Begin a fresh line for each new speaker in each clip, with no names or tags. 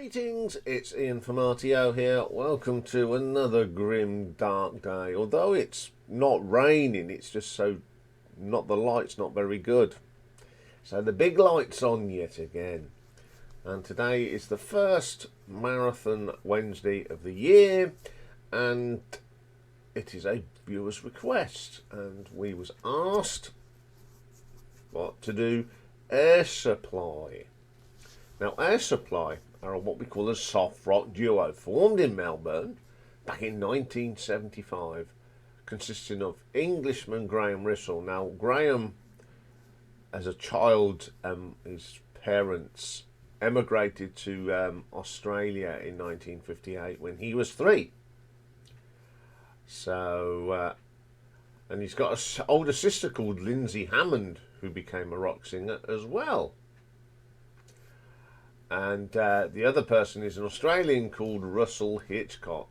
Greetings, it's Iain from RTO here. Welcome to another grim, dark day. Although it's not raining, it's just so the light's not very good. So the big light's on yet again. And today is the first Marathon Wednesday of the year, and it is a viewer's request. And we was asked what to do Air Supply. Now, Air Supply are what we call a soft rock duo, formed in Melbourne back in 1975, consisting of Englishman Graham Russell. Now, Graham, as a child, his parents emigrated to Australia in 1958 when he was 3. So, and he's got an older sister called Lindsay Hammond, who became a rock singer as well. And the other person is an Australian called Russell Hitchcock.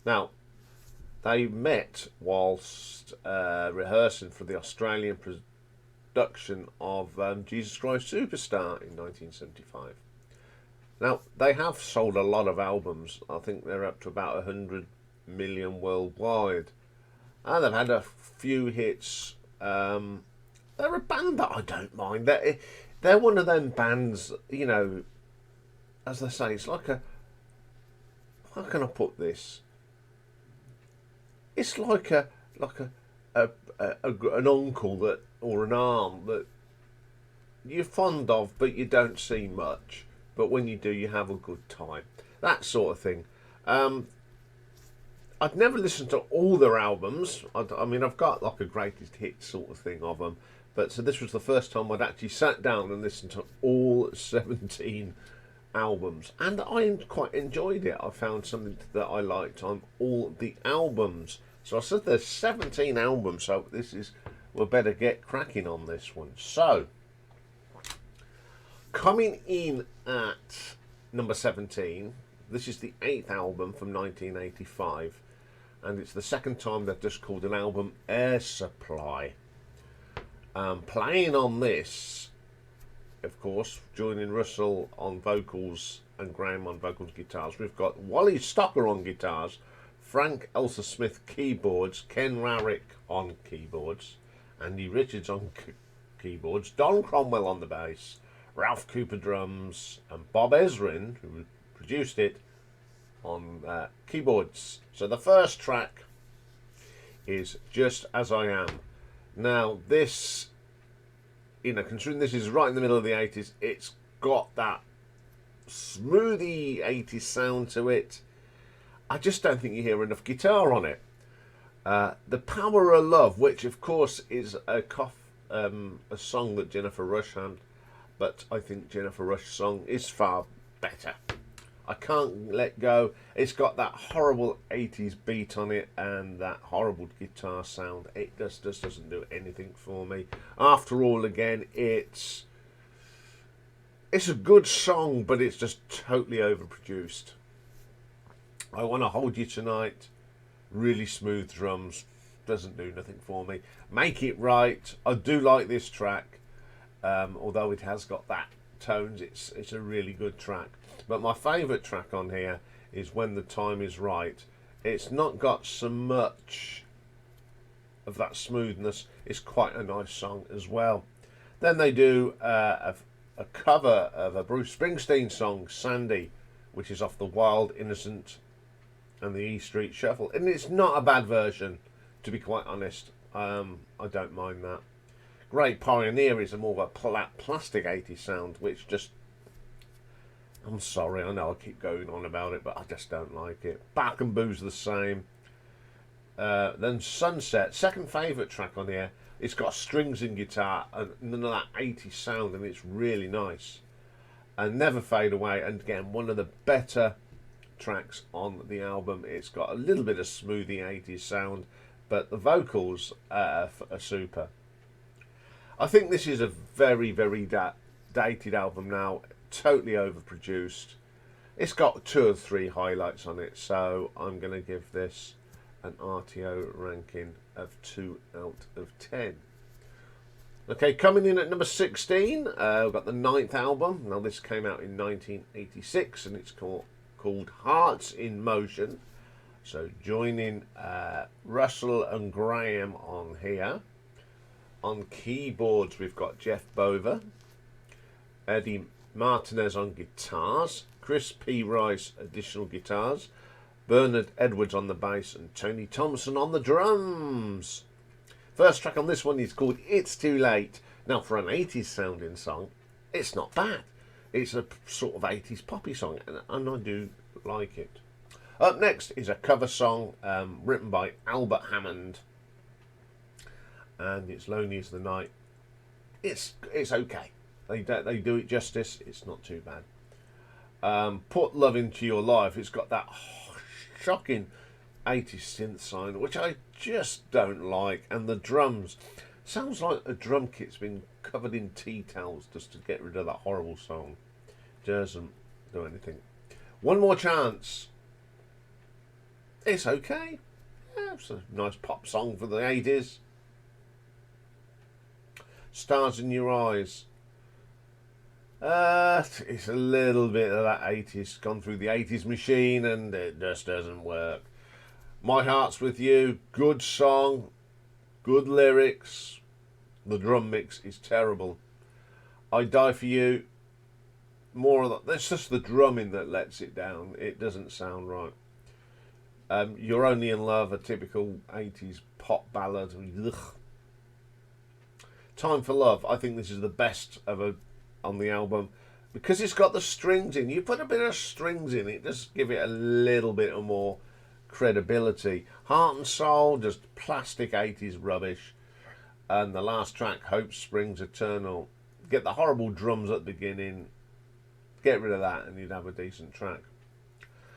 Now, they met whilst rehearsing for the Australian production of Jesus Christ Superstar in 1975. Now, they have sold a lot of albums. I think they're up to about 100 million worldwide. And they've had a few hits. They're a band that I don't mind. They're one of them bands, you know, as they say, it's like a, how can I put this? It's like an uncle that, or an aunt that you're fond of, but you don't see much. But when you do, you have a good time. That sort of thing. I'd never listened to all their albums. I mean, I've got like a greatest hits sort of thing of them. But so this was the first time I'd actually sat down and listened to all 17 albums. And I quite enjoyed it. I found something that I liked on all the albums. So I said there's 17 albums, so we'll better get cracking on this one. So, coming in at number 17, this is the 8th album from 1985. And it's the second time they've just called an album Air Supply. Playing on this, of course, joining Russell on vocals and Graham on vocals guitars, we've got Wally Stocker on guitars, Frank Elsa Smith keyboards, Ken Rarick on keyboards, Andy Richards on keyboards, Don Cromwell on the bass, Ralph Cooper drums, and Bob Ezrin, who produced it, on keyboards. So the first track is Just As I Am. Now this, you know, considering this is right in the middle of the 80s, it's got that smoothie 80s sound to it. I just don't think you hear enough guitar on it. The Power of Love, which of course is a song that Jennifer Rush had, but I think Jennifer Rush's song is far better. I Can't Let Go. It's got that horrible 80s beat on it and that horrible guitar sound. It just doesn't do anything for me. After all, again, it's a good song, but it's just totally overproduced. I Want to Hold You Tonight. Really smooth drums. Doesn't do nothing for me. Make It Right. I do like this track. Although it has got that tones, it's a really good track. But my favourite track on here is When the Time Is Right. It's not got so much of that smoothness. It's quite a nice song as well. Then they do a cover of a Bruce Springsteen song, Sandy, which is off the Wild, Innocent and the E Street Shuffle. And it's not a bad version, to be quite honest. I don't mind that. Great Pioneer is a more of a plastic 80s sound, which just, I'm sorry, I know I keep going on about it, but I just don't like it. Back and Boo's the same. Then Sunset, second favourite track on here. It's got strings and guitar and none of that 80s sound, and it's really nice. And Never Fade Away, and again, one of the better tracks on the album. It's got a little bit of smoothie 80s sound, but the vocals are super. I think this is a very, very dated album now, totally overproduced. It's got 2 or 3 highlights on it, so I'm going to give this an RTO ranking of 2 out of 10. Okay, coming in at number 16, we've got the ninth album. Now, this came out in 1986, and it's called Hearts in Motion. So, joining Russell and Graham on here. On keyboards, we've got Jeff Bover, Eddie Martinez on guitars, Chris P. Rice additional guitars, Bernard Edwards on the bass, and Tony Thompson on the drums. First track on this one is called It's Too Late. Now, for an 80s sounding song, it's not bad. It's a sort of 80s poppy song, and I do like it. Up next is a cover song written by Albert Hammond, and it's Lonely as the Night. It's okay. They do it justice. It's not too bad. Put Love Into Your Life. It's got that shocking 80s synth sound, which I just don't like, and the drums sounds like a drum kit's been covered in tea towels just to get rid of that horrible song. Doesn't do anything. One More Chance. It's okay. Yeah, it's a nice pop song for the 80s. Stars in Your Eyes. It's a little bit of that 80s, gone through the 80s machine, and it just doesn't work. My Heart's With You, good song, good lyrics. The drum mix is terrible. I Die For You, more of that. That's just the drumming that lets it down. It doesn't sound right. You're Only in Love, a typical 80s pop ballad. Ugh. Time for Love. I think this is the best on the album because it's got the strings in. You put a bit of strings in it, just give it a little bit of more credibility. Heart and Soul, just plastic 80s rubbish. And the last track, Hope Springs Eternal. Get the horrible drums at the beginning, get rid of that, and you'd have a decent track.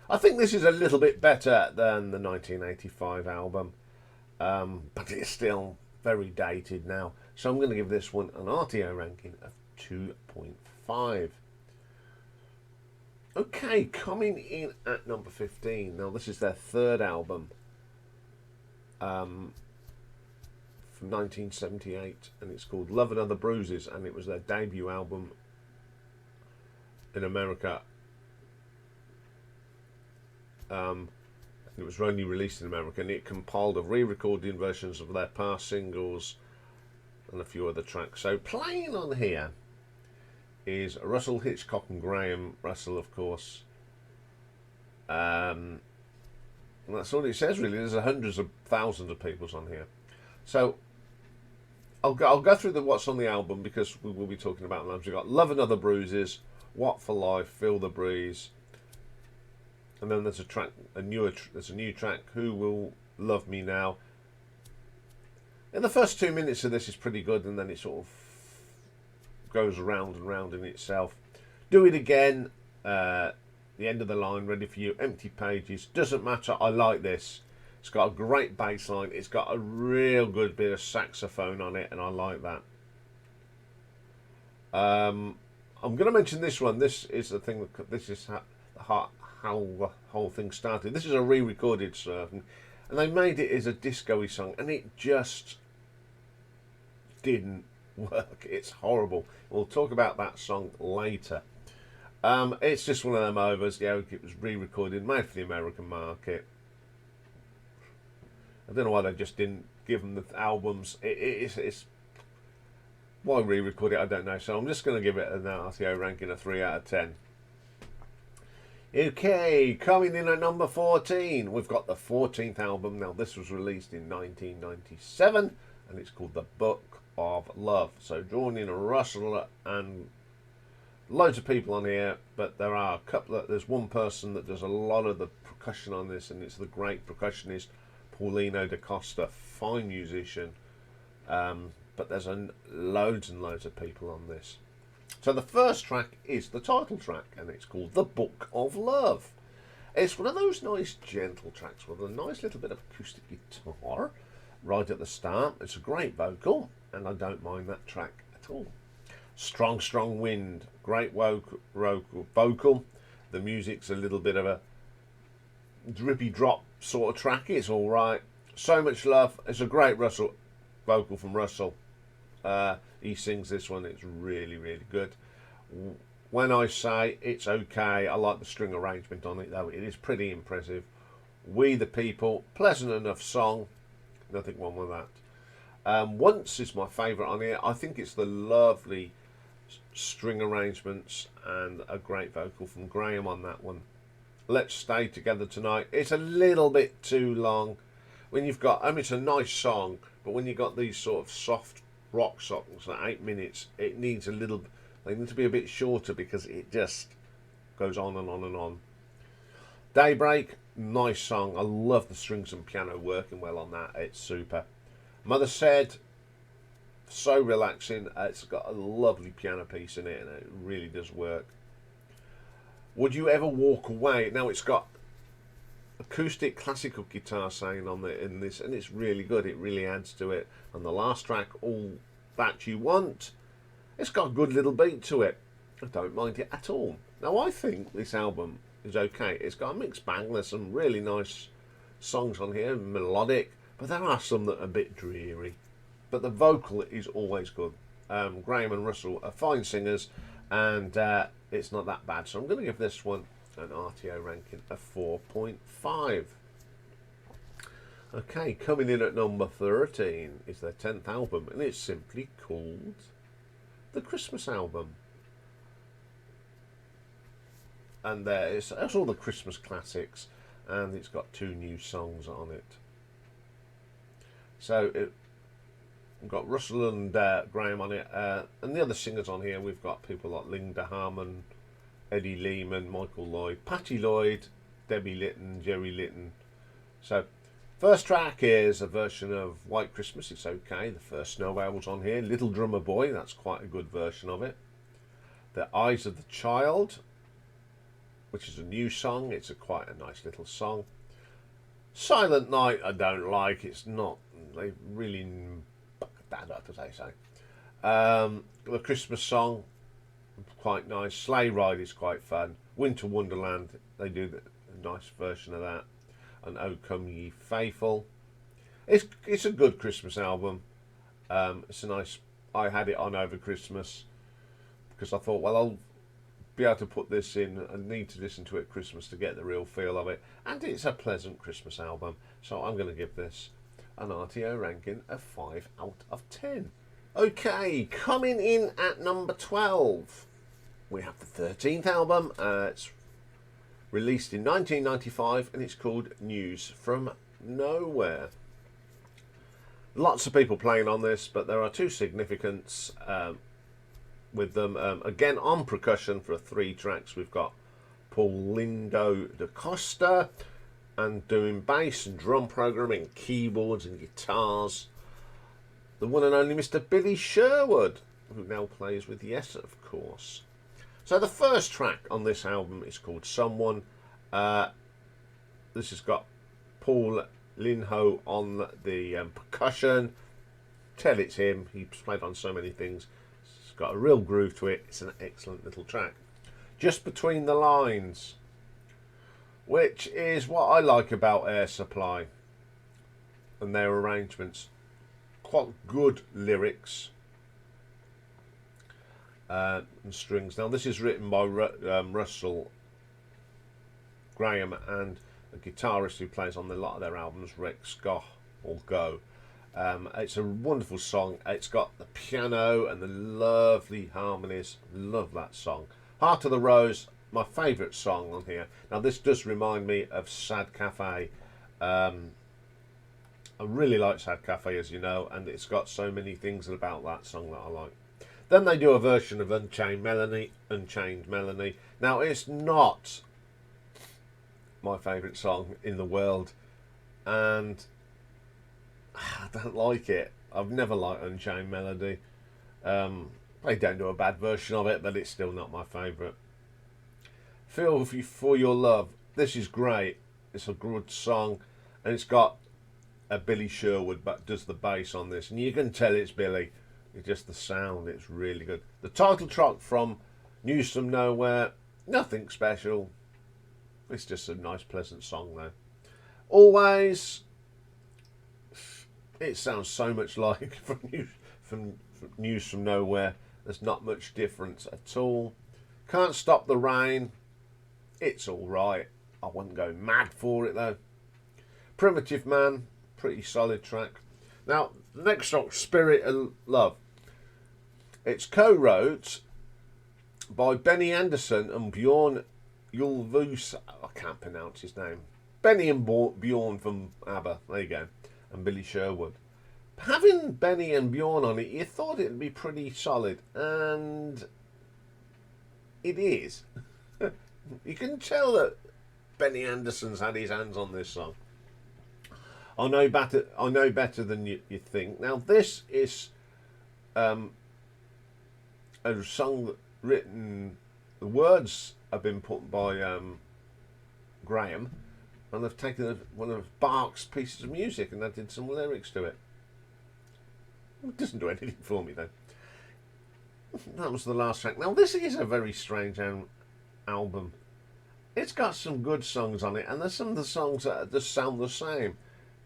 I think this is a little bit better than the 1985 album, but it's still very dated now. So I'm going to give this one an RTO ranking of 2.5. Okay, coming in at number 15. Now, this is their third album from 1978, and it's called Love and Other Bruises, and it was their debut album in America. It was only released in America, and it compiled of re-recording versions of their past singles and a few other tracks. So playing on here is Russell, Hitchcock and Graham Russell, of course. And that's all it says, really. There's hundreds of thousands of people on here. So I'll go through what's on the album, because we will be talking about them. We've got Love and Other Bruises, What for Life, Feel the Breeze, and then there's there's a new track, Who Will Love Me Now. And the first 2 minutes of this is pretty good, and then it sort of goes round and round in itself. Do It Again, the end of the line, Ready For You, Empty Pages, Doesn't Matter, I like this. It's got a great bass line, it's got a real good bit of saxophone on it, and I like that. I'm going to mention this one. This is the thing, this is how the whole thing started. This is a re-recorded version, and they made it as a disco-y song, and it just didn't work. It's horrible. We'll talk about that song later. It's just one of them overs. Yeah, it was re-recorded, made for the American market. I don't know why they just didn't give them the albums. It's why re-record it, I don't know. So I'm just going to give it an RTO ranking of 3 out of 10. Okay, coming in at number 14, we've got the 14th album. Now, this was released in 1997, and it's called The Book of Love. So, drawing in Russell and loads of people on here, but there are a couple there's one person that does a lot of the percussion on this, and it's the great percussionist Paulino da Costa, fine musician. But there's loads and loads of people on this. So the first track is the title track, and it's called The Book of Love. It's one of those nice gentle tracks with a nice little bit of acoustic guitar right at the start. It's a great vocal, and I don't mind that track at all. Strong, Strong Wind, great vocal. The music's a little bit of a drippy drop sort of track. It's all right. So Much Love. It's a great vocal from Russell. he sings this one. It's really, really good. When I say it's okay, I like the string arrangement on it, though. It is pretty impressive. We the People, pleasant enough song. Nothing wrong with that. Once is my favourite on here. I think it's the lovely string arrangements and a great vocal from Graham on that one. Let's Stay Together Tonight. It's a little bit too long. When you've got, it's a nice song, but when you've got these sort of soft rock songs at 8 minutes, it needs a little. They need to be a bit shorter because it just goes on and on and on. Daybreak, nice song. I love the strings and piano working well on that. It's super. Mother Said, so relaxing. It's got a lovely piano piece in it, and it really does work. Would You Ever Walk Away? Now it's got acoustic classical guitar saying on it in this, and it's really good. It really adds to it. And the last track, All That You Want, it's got a good little beat to it. I don't mind it at all. Now I think this album is okay. It's got a mixed bag. There's some really nice songs on here, melodic, but there are some that are a bit dreary. But the vocal is always good. Graham and Russell are fine singers, and it's not that bad. So I'm going to give this one an RTO ranking of 4.5. Okay, coming in at number 13 is their 10th album, and it's simply called The Christmas Album. And it's all the Christmas classics, and it's got 2 new songs on it. So we've got Russell and Graham on it, and the other singers on here, we've got people like Linda Harmon, Eddie Lehman, Michael Lloyd, Patty Lloyd, Debbie Litton, Jerry Litton. So first track is a version of White Christmas, It's Okay. The First Snow Owls on here. Little Drummer Boy, that's quite a good version of it. The Eyes of the Child, which is a new song. It's quite a nice little song. Silent Night I don't like. It's not. They really bucked that up, as they say. The Christmas song, quite nice. Sleigh Ride is quite fun. Winter Wonderland, they do a nice version of that. And Oh Come Ye Faithful. It's a good Christmas album. It's a nice. I had it on over Christmas because I thought, well, I'll be able to put this in. I need to listen to it at Christmas to get the real feel of it, and it's a pleasant Christmas album. So I'm going to give this an RTO ranking of 5 out of 10. Okay, coming in at number 12, we have the 13th album. It's released in 1995, and it's called News from Nowhere. Lots of people playing on this, but there are 2 significants with them. Again, on percussion for 3 tracks, we've got Paul Lindo da Costa, and doing bass and drum programming, keyboards and guitars, the one and only Mr. Billy Sherwood, who now plays with Yes, of course. So the first track on this album is called Someone. This has got Paul Linho on the percussion. Tell it's him. He's played on so many things. It's got a real groove to it. It's an excellent little track. Just Between the Lines, which is what I like about Air Supply and their arrangements. Quite good lyrics and strings. Now this is written by Russell, Graham, and a guitarist who plays on a lot of their albums, Rex Goh or Go. It's a wonderful song. It's got the piano and the lovely harmonies. Love that song. Heart of the Rose, my favourite song on here. Now this does remind me of Sad Cafe. I really like Sad Cafe, as you know, and it's got so many things about that song that I like. Then they do a version of Unchained Melody. Now it's not my favourite song in the world, and I don't like it. I've never liked Unchained Melody. They don't do a bad version of it, but it's still not my favourite. Feel For Your Love. This is great. It's a good song, and it's got a Billy Sherwood, but does the bass on this, and you can tell it's Billy. It's just the sound. It's really good. The title track from News from Nowhere, nothing special. It's just a nice, pleasant song, though. Always, it sounds so much like from News from Nowhere. There's not much difference at all. Can't Stop the Rain. It's alright. I wouldn't go mad for it though. Primitive Man, pretty solid track. Now, the next song, Spirit of Love. It's co-wrote by Benny Andersson and Bjorn Ulvaeus. I can't pronounce his name. Benny and Bjorn from ABBA. There you go. And Billy Sherwood. Having Benny and Bjorn on it, you thought it'd be pretty solid. And it is. You can tell that Benny Andersson's had his hands on this song. I know better than you think. Now, this is a song that written. The words have been put by Graham, and they've taken one of Bach's pieces of music and added some lyrics to it. It doesn't do anything for me though. That was the last track. Now, this is a very strange album. It's got some good songs on it, and there's some of the songs that just sound the same.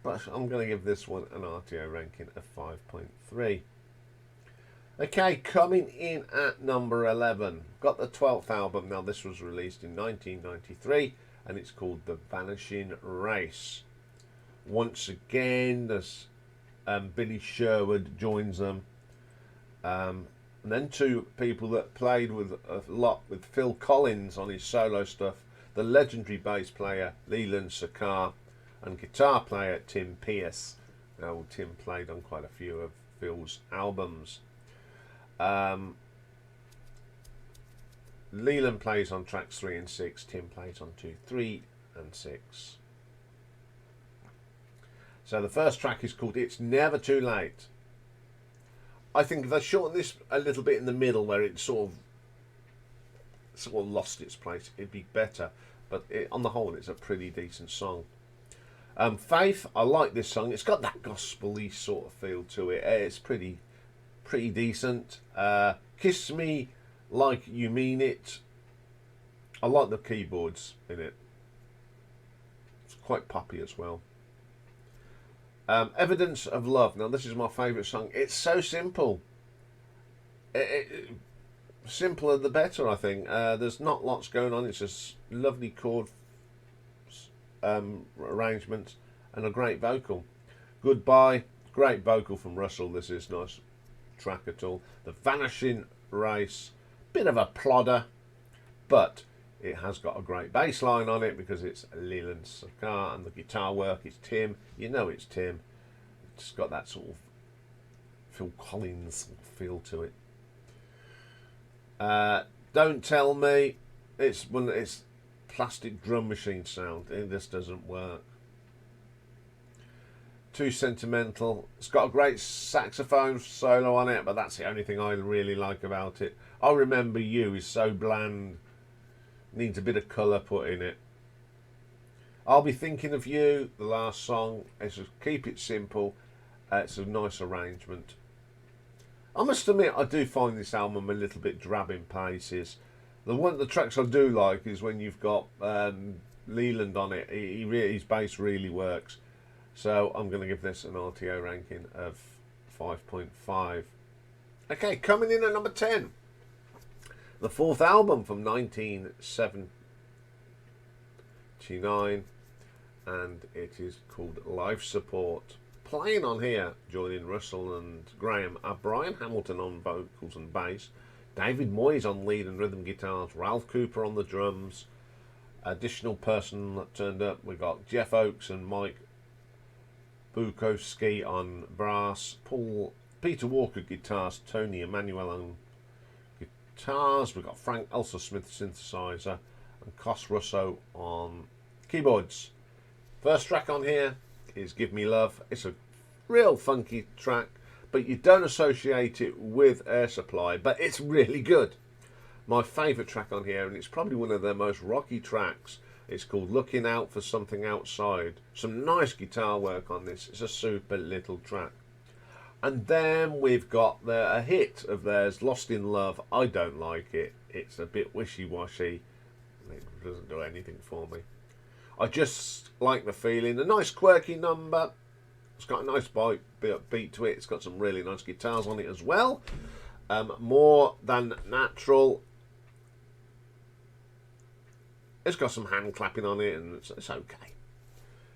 But I'm going to give this one an RTO ranking of 5.3. Okay, coming in at number 11. Got the 12th album. Now, this was released in 1993, and it's called The Vanishing Race. Once again, there's Billy Sherwood joins them. And then two people that played with a lot with Phil Collins on his solo stuff. The legendary bass player Leland Sakar and guitar player Tim Pierce. Now, Tim played on quite a few of Phil's albums. Leland plays on tracks 3 and 6. Tim plays on 2, 3 and 6. So the first track is called It's Never Too Late. I think if they shorten this a little bit in the middle where it sort of lost its place, it'd be better. But on the whole, it's a pretty decent song. Faith, I like this song. It's got that gospel-y sort of feel to it. It's pretty decent. Kiss Me Like You Mean It. I like the keyboards in it. It's quite poppy as well. Evidence of Love. Now, this is my favourite song. It's so simple. Simpler the better, I think. There's not lots going on. It's just lovely chord arrangements and a great vocal. Goodbye. Great vocal from Russell. This is nice track at all. The Vanishing Race. Bit of a plodder, but it has got a great bass line on it because it's Leland Sakar, and the guitar work is Tim. You know it's Tim. It's got that sort of Phil Collins feel to it. Don't Tell Me. It's plastic drum machine sound. This doesn't work. Too Sentimental. It's got a great saxophone solo on it, but that's the only thing I really like about it. I Remember You is so bland. Needs a bit of colour put in it. I'll Be Thinking of You, the last song. It's just keep it simple. It's a nice arrangement. I must admit, I do find this album a little bit drab in places. The tracks I do like is when you've got Leland on it. His bass really works. So I'm going to give this an RTO ranking of 5.5. Okay, coming in at number 10. The fourth album from 1979. And it is called Life Support. Playing on here, joining Russell and Graham, are Brian Hamilton on vocals and bass, David Moyes on lead and rhythm guitars, Ralph Cooper on the drums. Additional person that turned up, we got Jeff Oakes and Mike Bukowski on brass, Peter Walker guitars, Tony Emanuel on guitars, we've got Frank Elsa Smith synthesizer, and Cos Russo on keyboards. First track on here is Give Me Love. It's a real funky track, but you don't associate it with Air Supply, but it's really good. My favourite track on here, and it's probably one of their most rocky tracks. It's called Looking Out for Something Outside. Some nice guitar work on this. It's a super little track. And then we've got a hit of theirs, Lost in Love. I don't like it. It's a bit wishy-washy. It doesn't do anything for me. I just like the feeling. A nice quirky number. It's got a nice beat to it. It's got some really nice guitars on it as well. More than natural. It's got some hand clapping on it, and it's okay.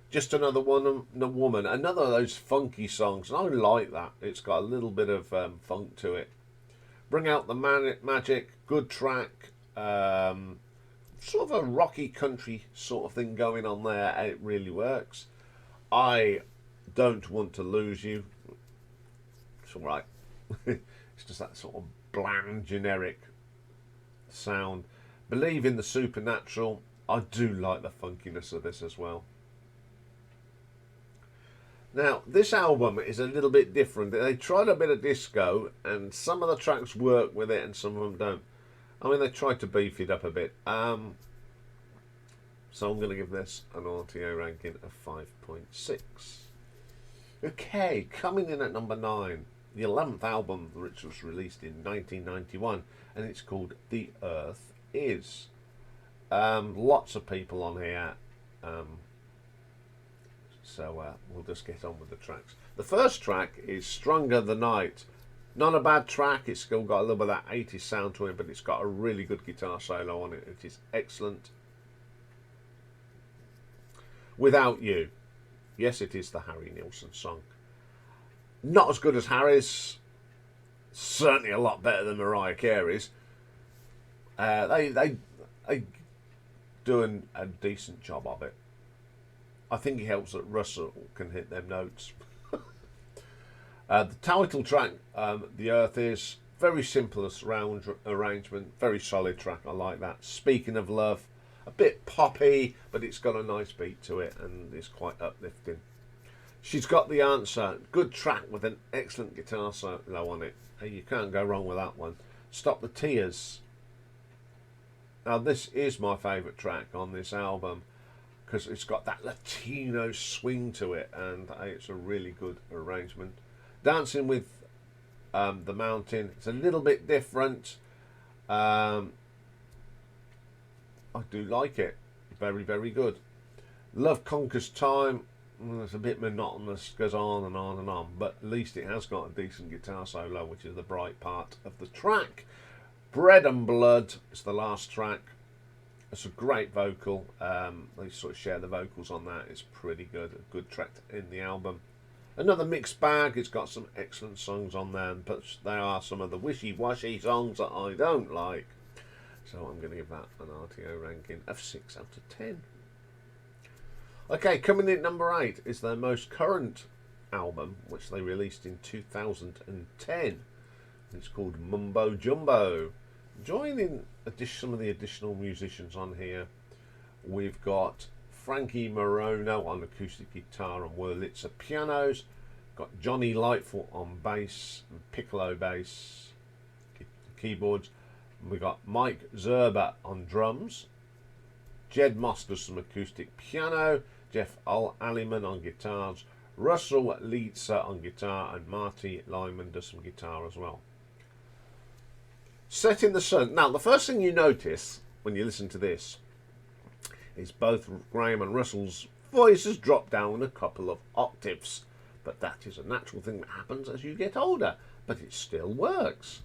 Just another woman, another of those funky songs, and I like that. It's got a little bit of funk to it. Bring Out the Magic, good track. Sort of a rocky country sort of thing going on there, and it really works. I Don't Want to Lose You. It's all right. It's just that sort of bland, generic sound. Believe in the Supernatural. I do like the funkiness of this as well. Now, this album is a little bit different. They tried a bit of disco, and some of the tracks work with it, and some of them don't. I mean, they tried to beef it up a bit. So I'm going to give this an RTO ranking of 5.6. Okay, coming in at number 9, the 11th album, which was released in 1991, and it's called The Earth Is. Lots of people on here. So we'll just get on with the tracks. The first track is Stronger the Night. Not a bad track. It's still got a little bit of that 80s sound to it, but it's got a really good guitar solo on it. It is excellent. Without You. Yes, it is the Harry Nilsson song. Not as good as Harry's. Certainly a lot better than Mariah Carey's. They doing a decent job of it. I think it helps that Russell can hit them notes. The title track, The Earth Is, very simplest round arrangement, very solid track. I like that. Speaking of Love, a bit poppy, but it's got a nice beat to it and it's quite uplifting. She's Got the Answer, good track with an excellent guitar solo on it. You can't go wrong with that one. Stop the Tears. Now this is my favourite track on this album, because it's got that Latino swing to it, and it's a really good arrangement. Dancing with the Mountain, it's a little bit different. I do like it. Very, very good. Love Conquers Time, it's a bit monotonous, goes on and on and on, but at least it has got a decent guitar solo, which is the bright part of the track. Bread and Blood is the last track. It's a great vocal. They sort of share the vocals on that. It's pretty good. A good track in the album. Another mixed bag. It's got some excellent songs on there, but there are some of the wishy-washy songs that I don't like. So I'm going to give that an RTO ranking of 6 out of 10. Okay, coming in at number 8 is their most current album, which they released in 2010. It's called Mumbo Jumbo. Joining some of the additional musicians on here, we've got Frankie Morono on acoustic guitar and Wurlitzer pianos, got Johnny Lightfoot on bass and piccolo bass, keyboards. We've got Mike Zerber on drums, Jed Moss does some acoustic piano, Jeff Alliman on guitars, Russell Leitzer on guitar, and Marty Lyman does some guitar as well. Set in the Sun. Now, the first thing you notice when you listen to this is both Graham and Russell's voices drop down a couple of octaves. But that is a natural thing that happens as you get older. But it still works.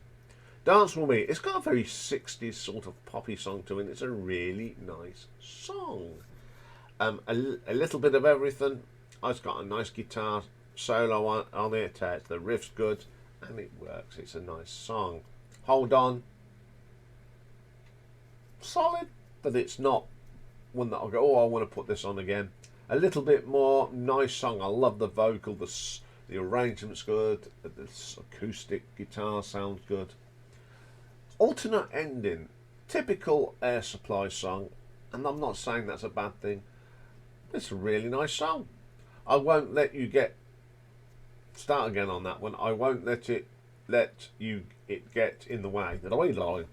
Dance With Me. It's got a very 60s sort of poppy song to it. It's a really nice song. A little bit of everything. It's got a nice guitar solo on it. The riff's good. And it works. It's a nice song. Hold On, solid, but it's not one that I'll go, oh, I want to put this on again. A little bit more, nice song. I love the vocal, the arrangement's good, this acoustic guitar sounds good. Alternate Ending, typical Air Supply song, and I'm not saying that's a bad thing. It's a really nice song. I won't let you start again on that one. I won't let it get in the way. That I lie.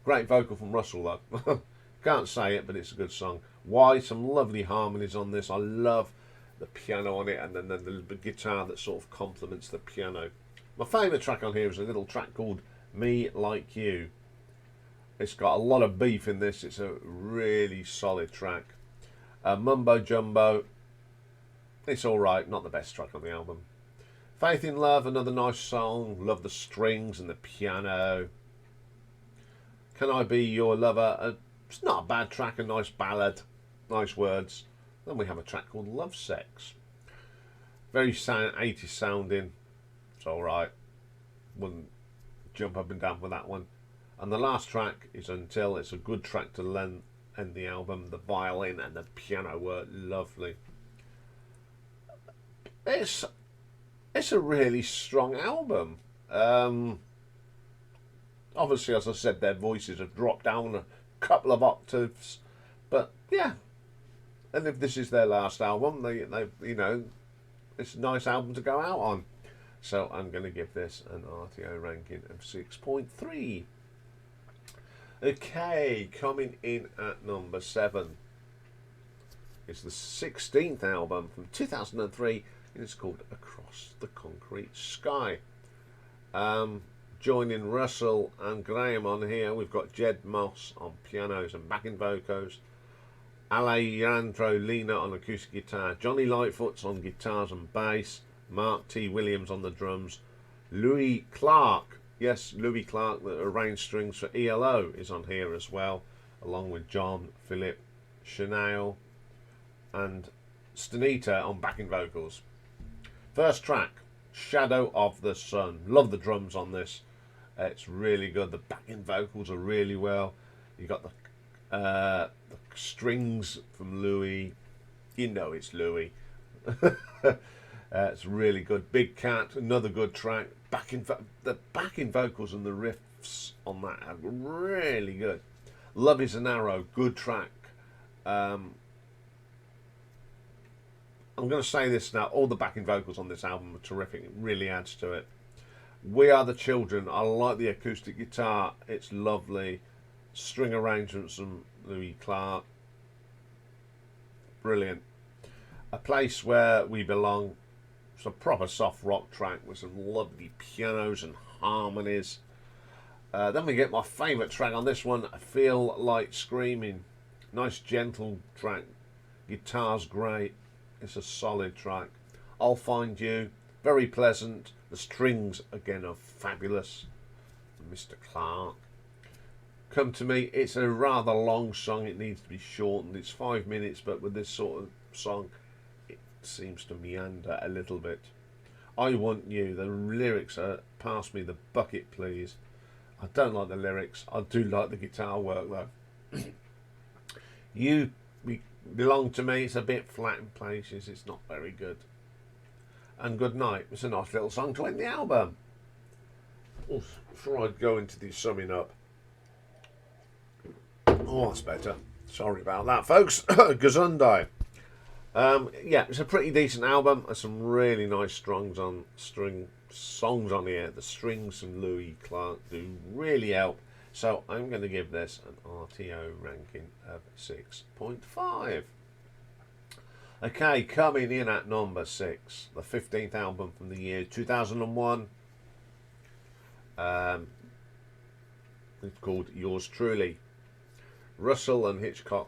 Great vocal from Russell though. Can't say it, but it's a good song. Why? Some lovely harmonies on this. I love the piano on it, and then the guitar that sort of complements the piano. My favourite track on here is a little track called Me Like You. It's got a lot of beef in this. It's a really solid track. Mumbo Jumbo, It's alright, not the best track on the album. Faith in Love, another nice song. Love the strings and the piano. Can I Be Your Lover? It's not a bad track, a nice ballad, nice words. Then we have a track called Love Sex. Very 80s sounding. It's alright. Wouldn't jump up and down with that one. And the last track is Until. It's a good track to end the album. The violin and the piano were lovely. It's a really strong album. Obviously, as I said, their voices have dropped down a couple of octaves, but yeah. And if this is their last album, they you know, it's a nice album to go out on. So I'm going to give this an RTO ranking of 6.3. Okay, coming in at number 7 is the 16th album from 2003. And it's called Across the Concrete Sky. Joining Russell and Graham on here, we've got Jed Moss on pianos and backing vocals, Alejandro Lina on acoustic guitar, Johnny Lightfoot's on guitars and bass, Mark T. Williams on the drums, Louis Clark, yes, Louis Clark, that arranged strings for ELO, is on here as well, along with John, Philip, Chanel, and Stanita on backing vocals. First track, Shadow of the Sun. Love the drums on this. It's really good. The backing vocals are really well. You got the strings from Louis. You know it's Louis. It's really good. Big Cat, another good track. The backing vocals and the riffs on that are really good. Love Is an Arrow, good track. I'm going to say this now, all the backing vocals on this album are terrific. It really adds to it. We Are the Children, I like the acoustic guitar. It's lovely. String arrangements from Louis Clark. Brilliant. A Place Where We Belong. It's a proper soft rock track with some lovely pianos and harmonies. Then we get my favourite track on this one, I Feel Like Screaming. Nice gentle track. Guitar's great. It's a solid track. I'll Find You, very pleasant. The strings again are fabulous. Mr. Clark. Come to Me, it's a rather long song. It needs to be shortened. It's 5 minutes, but with this sort of song, it seems to meander a little bit. I Want You, the lyrics are Pass Me the Bucket Please. I don't like the lyrics. I do like the guitar work though. You Belong to Me, it's a bit flat in places, it's not very good. And Good Night, it's a nice little song to end the album. Before I go into the summing up. Oh, that's better. Sorry about that, folks. Gesundheit. Yeah, it's a pretty decent album. There's some really nice songs on here. The strings from Louis Clark do really help. So I'm going to give this an RTO ranking of 6.5. Okay, coming in at number 6, the 15th album from the year 2001. It's called Yours Truly. Russell Hitchcock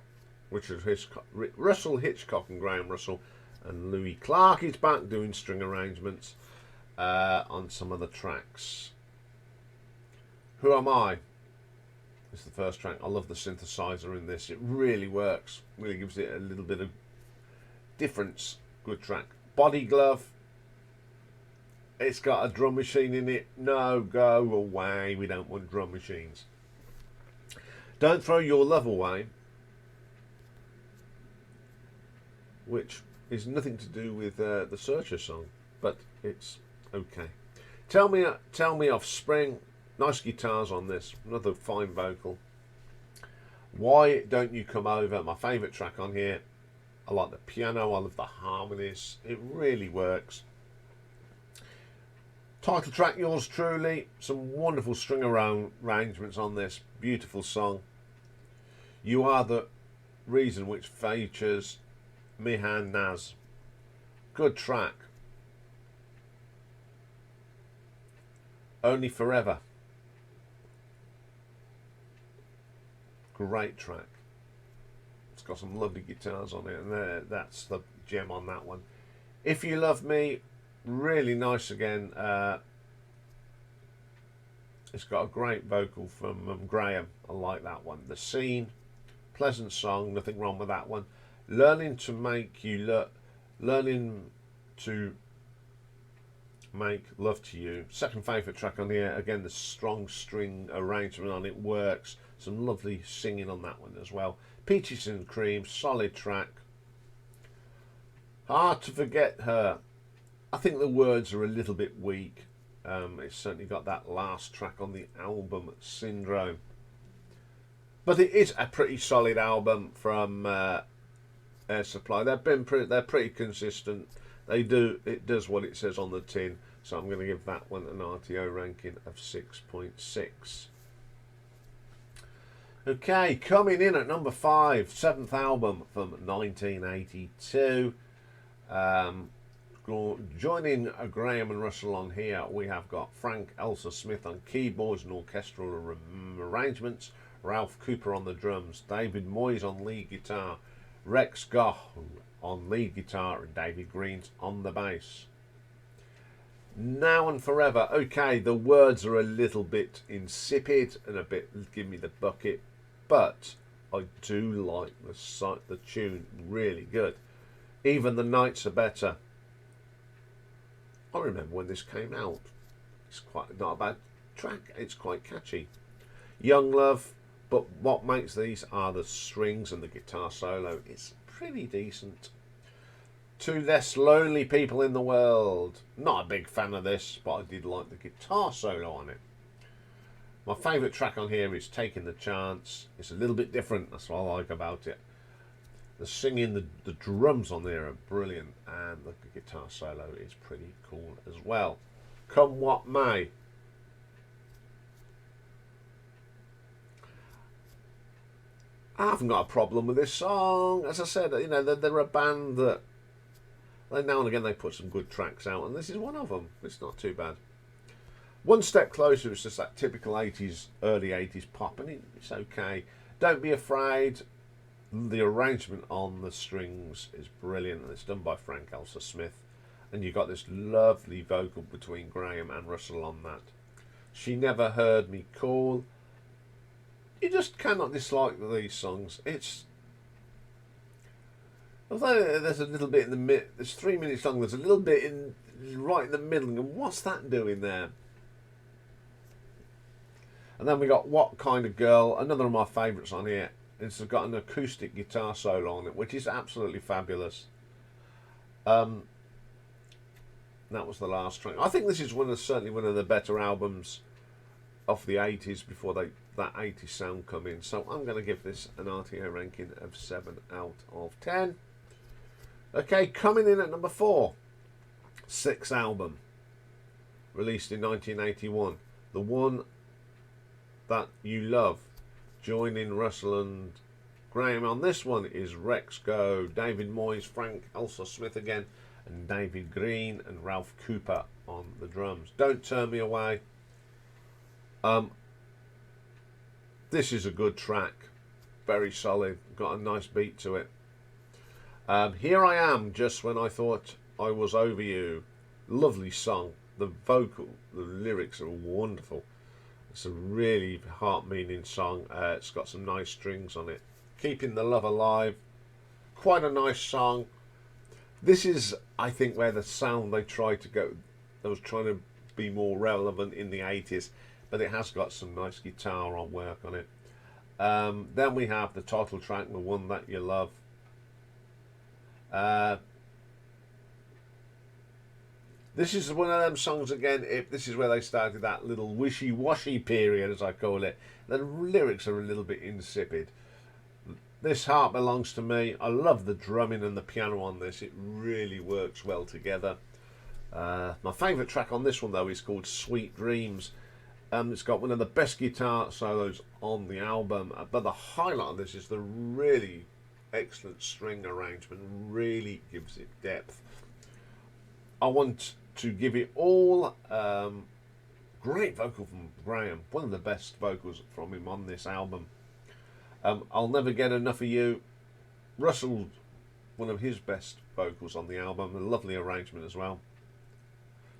and Graham Russell and Louis Clark is back doing string arrangements on some of the tracks. Who Am I? It's the first track. I love the synthesizer in this. It really works. Really gives it a little bit of difference. Good track. Body Glove. It's got a drum machine in it. No, go away. We don't want drum machines. Don't Throw Your Love Away, which is nothing to do with the Searcher song, but it's okay. Tell Me Of Spring. Nice guitars on this. Another fine vocal. Why Don't You Come Over? My favourite track on here. I like the piano. I love the harmonies. It really works. Title track, Yours Truly. Some wonderful string arrangements on this. Beautiful song. You Are the Reason, which features Mihan Naz. Good track. Only Forever. Great track. It's got some lovely guitars on it, and that's the gem on that one. If You Love Me, really nice again. It's got a great vocal from Graham. I like that one. The Scene, pleasant song, nothing wrong with that one. Learning to Make Learning to Make Love to You. Second favourite track on here. Again, the strong string arrangement on it works. Some lovely singing on that one as well. Peaches and Cream, solid track. Hard to Forget Her. I think the words are a little bit weak. It's certainly got that last track on the album, Syndrome. But it is a pretty solid album from Air Supply. They're pretty consistent. It does what it says on the tin. So I'm going to give that one an RTO ranking of 6.6. Okay, coming in at number 5, 7th album from 1982. Joining Graham and Russell on here, we have got Frank Elsa Smith on keyboards and orchestral arrangements, Ralph Cooper on the drums, David Moyes on lead guitar, Rex Goff on lead guitar, and David Green's on the bass. Now and Forever. Okay, the words are a little bit insipid and a bit give me the bucket, but I do like the tune, really good. Even the Nights Are Better. I remember when this came out. It's quite not a bad track. It's quite catchy. Young Love, but what makes these are the strings and the guitar solo. It's pretty decent. Two Less Lonely People in the World. Not a big fan of this, but I did like the guitar solo on it. My favourite track on here is Taking the Chance. It's a little bit different. That's what I like about it. The singing, the drums on there are brilliant, and the guitar solo is pretty cool as well. Come What May. I haven't got a problem with this song. As I said, you know, they're a band that now and again they put some good tracks out, and this is one of them. It's not too bad. One Step Closer is just that typical 80s, early 80s pop, and it's okay. Don't Be Afraid. The arrangement on the strings is brilliant, and it's done by Frank Elsa Smith, and you got this lovely vocal between Graham and Russell on that. She Never Heard Me Call. You just cannot dislike these songs. It's, although there's a little bit in the mid, there's 3 minutes long. There's a little bit in right in the middle, and what's that doing there? And then we got What Kind of Girl, another of my favourites on here. It's got an acoustic guitar solo on it, which is absolutely fabulous. That was the last track. I think this is certainly one of the better albums of the 80s before that 80s sound come in. So I'm going to give this an RTO ranking of 7 out of 10. Okay, coming in at number 4, 6th album, released in 1981. The One That You Love. Joining Russell and Graham on this one is Rex Go, David Moyes, Frank Elsa Smith again, and David Green and Ralph Cooper on the drums. Don't Turn Me Away. This is a good track, very solid, got a nice beat to it. Here I Am, Just When I Thought I Was Over You. Lovely song. The vocal, the lyrics are wonderful. It's a really heart-meaning song. It's got some nice strings on it. Keeping the Love Alive. Quite a nice song. This is, I think, where the sound they tried to go, they was trying to be more relevant in the 80s, but it has got some nice guitar on work on it. Then we have the title track, The One That You Love. This is one of them songs again. This is where they started that little wishy-washy period, as I call it. The lyrics are a little bit insipid. This Heart Belongs to Me. I love the drumming and the piano on this. It really works well together. My favourite track on this one, though, is called Sweet Dreams. It's got one of the best guitar solos on the album. But the highlight of this is the really excellent string arrangement. Really gives it depth. I want to give it all. Great vocal from Graham. One of the best vocals from him on this album. I'll Never Get Enough of You. Russell one of his best vocals on the album. A lovely arrangement as well.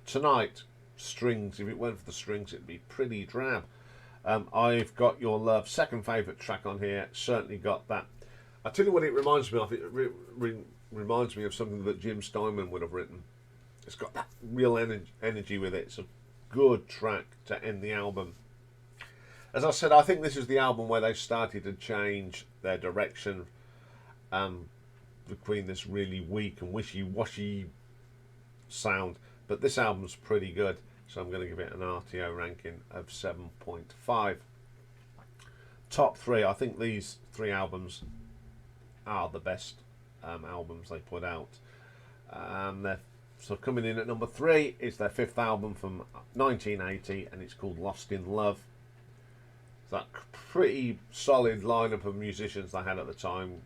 Tonight, strings. If it weren't for the strings, it'd be pretty drab. I've Got Your Love, second favourite track on here. Certainly got that. I tell you what it reminds me of. It reminds me of something that Jim Steinman would have written. It's got that real energy with it. It's a good track to end the album. As I said, I think this is the album where they started to change their direction between this really weak and wishy-washy sound. But this album's pretty good, so I'm going to give it an RTO ranking of 7.5. Top 3, I think these 3 albums are the best albums they put out. So coming in at number 3 is their 5th album from 1980, and it's called Lost in Love. That pretty solid lineup of musicians they had at the time.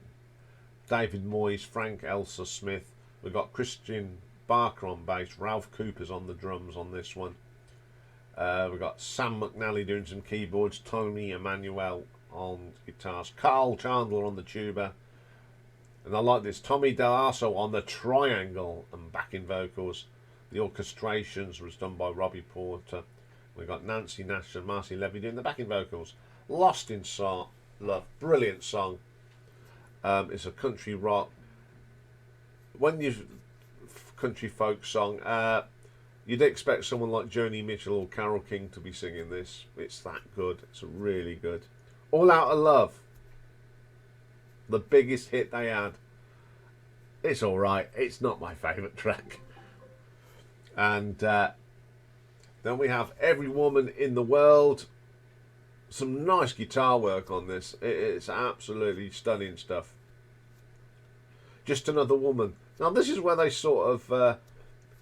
David Moyes, Frank Elsa Smith. We've got Christian Barker on bass. Ralph Cooper's on the drums on this one. We've got Sam McNally doing some keyboards. Tony Emanuel on guitars. Carl Chandler on the tuba. And I like this. Tommy Delasso on the triangle and backing vocals. The orchestrations was done by Robbie Porter. We've got Nancy Nash and Marcy Levy doing the backing vocals. Lost in Love, brilliant song. It's a country rock. When you country folk song, you'd expect someone like Joni Mitchell or Carole King to be singing this. It's that good. It's really good. All Out of Love, the biggest hit they had. It's all right. It's not my favourite track. And then we have Every Woman in the World. Some nice guitar work on this. It's absolutely stunning stuff. Just Another Woman. Now this is where they sort of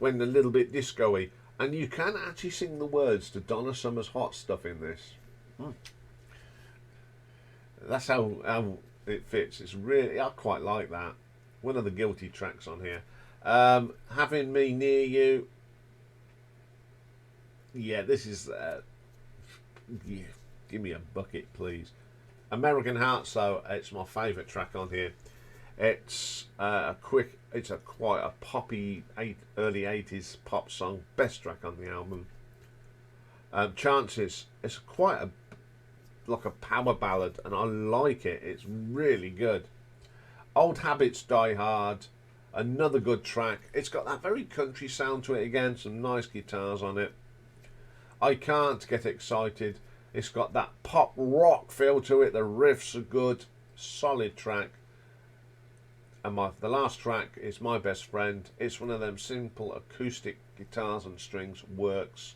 went a little bit disco-y. And you can actually sing the words to Donna Summer's Hot Stuff in this. That's how it fits. It's really, I quite like that. One of the guilty tracks on here. Having Me Near You. Yeah, this is yeah, give me a bucket, please. American Hearts, though, it's my favourite track on here. It's quite a poppy early 80s pop song, best track on the album. Chances, it's quite like a power ballad, and I like it. It's really good. Old Habits Die Hard, another good track. It's got that very country sound to it again, some nice guitars on it. I Can't Get Excited. It's got that pop rock feel to it. The riffs are good. Solid track. And the last track is My Best Friend. It's one of them simple acoustic guitars and strings. Works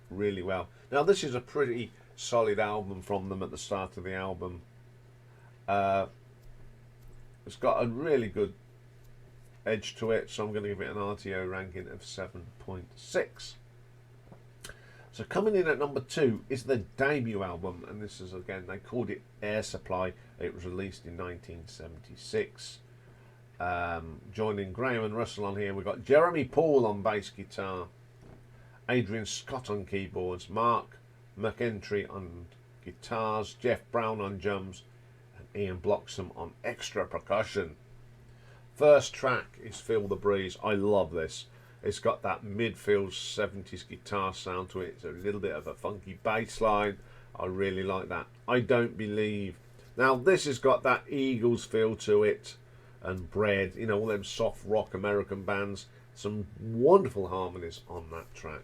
really well. Now this is a pretty solid album from them at the start of the album. It's got a really good edge to it, so I'm going to give it an RTO ranking of 7.6. So coming in at number 2 is the debut album, and this is, again, they called it Air Supply. It was released in 1976. Joining Graham and Russell on here, we've got Jeremy Paul on bass guitar, Adrian Scott on keyboards, Mark McEntry on guitars, Jeff Brown on drums, and Ian Bloxham on extra percussion. First track is Feel the Breeze. I love this. It's got that midfield 70s guitar sound to it. It's a little bit of a funky bass line. I really like that. I Don't Believe. Now this has got that Eagles feel to it, and Bread, you know, all them soft rock American bands. Some wonderful harmonies on that track.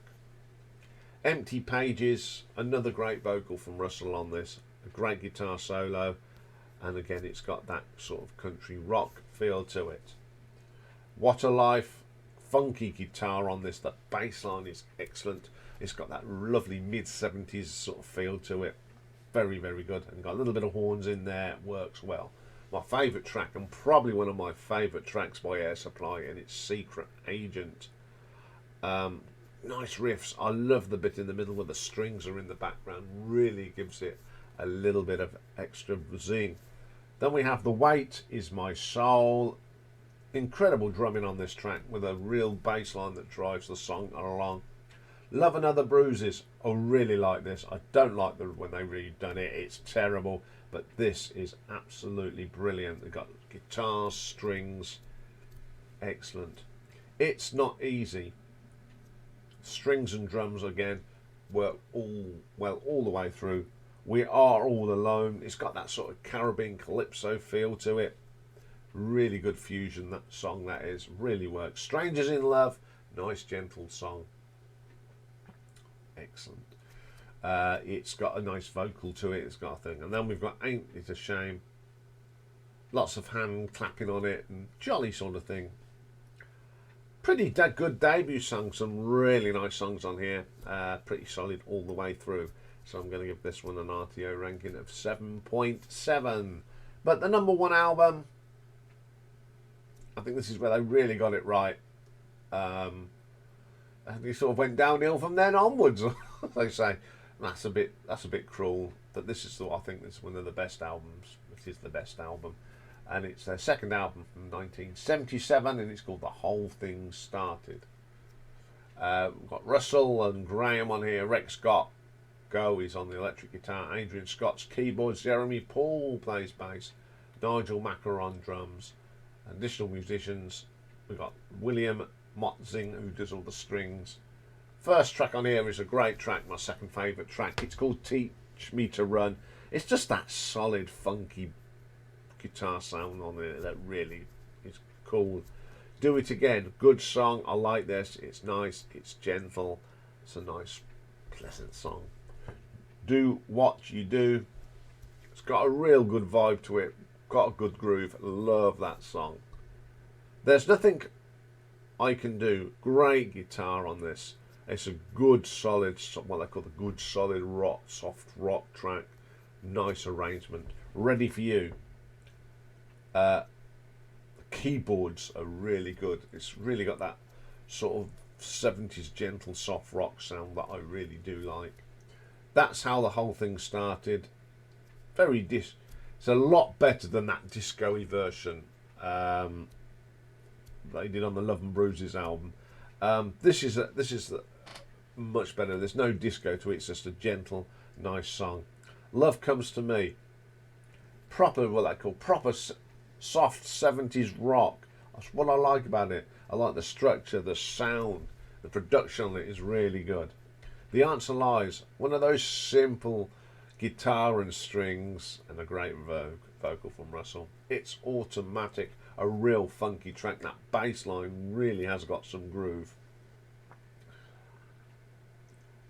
Empty Pages, another great vocal from Russell on this. A great guitar solo, and again it's got that sort of country rock feel to it. What a Life, funky guitar on this. The bass line is excellent. It's got that lovely mid-70s sort of feel to it. Very, very good. And got a little bit of horns in there. Works well. My favourite track, and probably one of my favourite tracks by Air Supply, and it's Secret Agent. Nice riffs. I love the bit in the middle where the strings are in the background. Really gives it a little bit of extra zing. Then we have The Weight Is My Soul. Incredible drumming on this track with a real bass line that drives the song along. Love and Other Bruises. I really like this. I don't like when they redone it. It's terrible. But this is absolutely brilliant. They've got guitars, strings. excellent. It's not easy. Strings and drums again work all the way through. We Are All Alone. It's got that sort of Caribbean calypso feel to it. Really good fusion, that song that is. Really works. Strangers in Love. Nice gentle song. Excellent. It's got a nice vocal to it. It's got a thing. And then we've got Ain't It a Shame. Lots of hand clapping on it and jolly sort of thing. Pretty good debut song. Some really nice songs on here. Pretty solid all the way through. So I'm going to give this one an RTO ranking of 7.7. But the number one album, I think this is where they really got it right. And they sort of went downhill from then onwards. They say that's a bit cruel. But this is I think this is one of the best albums. It is the best album. And it's their second album from 1977, and it's called The Whole Thing Started. We've got Russell and Graham on here. Rex Scott, he's on the electric guitar. Adrian Scott's keyboards. Jeremy Paul plays bass. Nigel Macker on drums. Additional musicians. We've got William Motzing, who does all the strings. First track on here is a great track, my second favourite track. It's called Teach Me to Run. It's just that solid, funky guitar sound on it that really is cool. Do It Again, good song. I like this. It's nice, it's gentle, it's a nice pleasant song. Do What You Do, it's got a real good vibe to it, got a good groove. Love that song. There's Nothing I Can Do, great guitar on this. It's a good solid, what they call the good solid rock, soft rock track. Nice arrangement. Ready For You. The keyboards are really good. It's really got that sort of 70s gentle soft rock sound that I really do like. That's How the Whole Thing Started. It's a lot better than that disco-y version they did on the Love and Bruises album. This is much better. There's no disco to it. It's just a gentle, nice song. Love Comes to Me. Proper, what they call proper soft 70s rock. That's what I like about it. I like the structure, the sound, the production on it is really good. The Answer Lies, one of those simple guitar and strings and a great vocal from Russell. It's automatic, a real funky track. That bass line really has got some groove.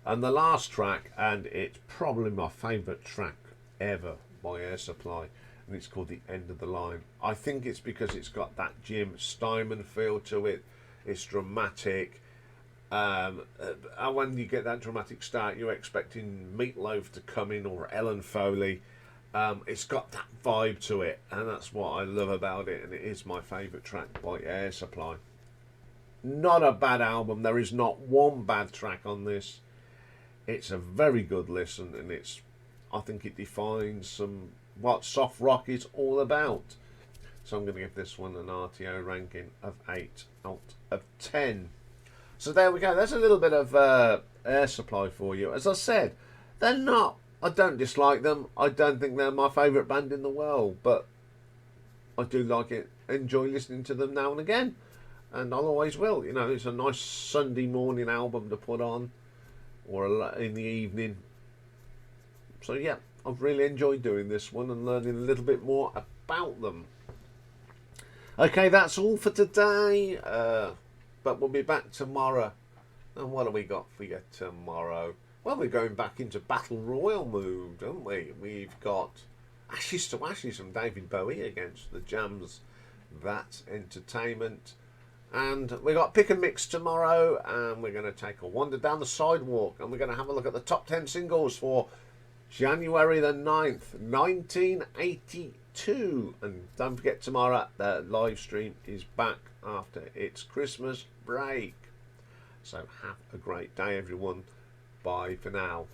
And the last track, and it's probably my favourite track ever by Air Supply, and it's called The End of the Line. I think it's because it's got that Jim Steinman feel to it. It's dramatic. And when you get that dramatic start, you're expecting Meatloaf to come in or Ellen Foley. It's got that vibe to it, and that's what I love about it, and it is my favourite track by Air Supply. Not a bad album. There is not one bad track on this. It's a very good listen, and I think it defines what soft rock is all about. So I'm going to give this one an RTO ranking of 8 out of 10. So there we go. There's a little bit of Air Supply for you. As I said, I don't dislike them. I don't think they're my favourite band in the world, but I do like it. Enjoy listening to them now and again, and I always will. You know, it's a nice Sunday morning album to put on, or in the evening. So yeah, I've really enjoyed doing this one and learning a little bit more about them. Okay, that's all for today. But we'll be back tomorrow. And what have we got for you tomorrow? Well, we're going back into Battle Royal mood, don't we? We've got Ashes to Ashes from David Bowie against the Jams. That's entertainment. And we got Pick and Mix tomorrow, and we're going to take a wander down the sidewalk, and we're going to have a look at the top 10 singles for January the 9th, 1982. And don't forget, tomorrow the live stream is back after its Christmas break. So have a great day, everyone. Bye for now.